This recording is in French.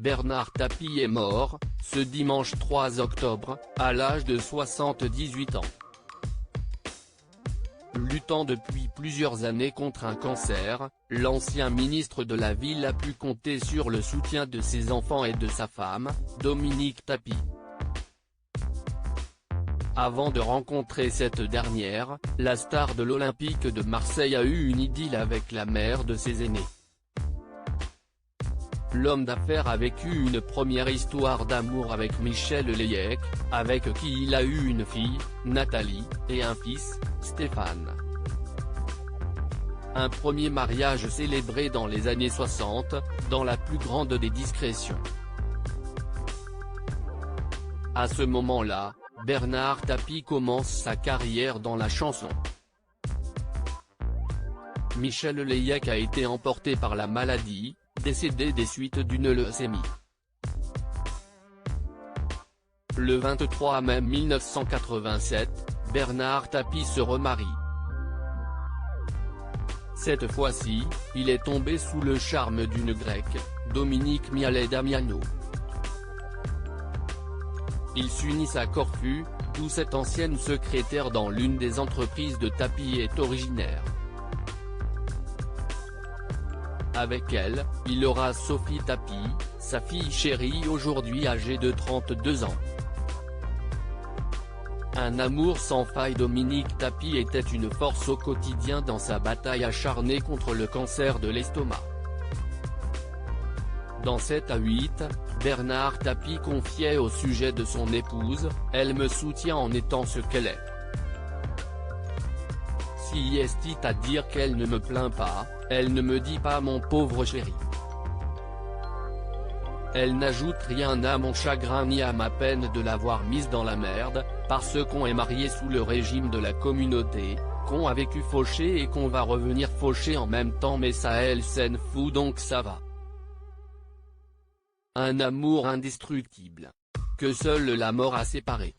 Bernard Tapie est mort, ce dimanche 3 octobre, à l'âge de 78 ans. Luttant depuis plusieurs années contre un cancer, l'ancien ministre de la Ville a pu compter sur le soutien de ses enfants et de sa femme, Dominique Tapie. Avant de rencontrer cette dernière, la star de l'Olympique de Marseille a eu une idylle avec la mère de ses aînés. L'homme d'affaires a vécu une première histoire d'amour avec Michel Layec, avec qui il a eu une fille, Nathalie, et un fils, Stéphane. Un premier mariage célébré dans les années 60, dans la plus grande des discrétions. À ce moment-là, Bernard Tapie commence sa carrière dans la chanson. Michel Layec a été emporté par la maladie, décédé des suites d'une leucémie. Le 23 mai 1987, Bernard Tapie se remarie. Cette fois-ci, il est tombé sous le charme d'une Grecque, Dominique Mialet Damiano. Ils s'unissent à Corfu, d'où cette ancienne secrétaire dans l'une des entreprises de Tapie est originaire. Avec elle, il aura Sophie Tapie, sa fille chérie aujourd'hui âgée de 32 ans. Un amour sans faille. Dominique Tapie était une force au quotidien dans sa bataille acharnée contre le cancer de l'estomac. Dans 7 à 8, Bernard Tapie confiait au sujet de son épouse, « Elle me soutient en étant ce qu'elle est. Si est-il à dire qu'elle ne me plaint pas, elle ne me dit pas mon pauvre chéri. Elle n'ajoute rien à mon chagrin ni à ma peine de l'avoir mise dans la merde, parce qu'on est marié sous le régime de la communauté, qu'on a vécu fauché et qu'on va revenir fauché en même temps, mais ça elle s'en fout donc ça va. Un amour indestructible. Que seule la mort a séparé.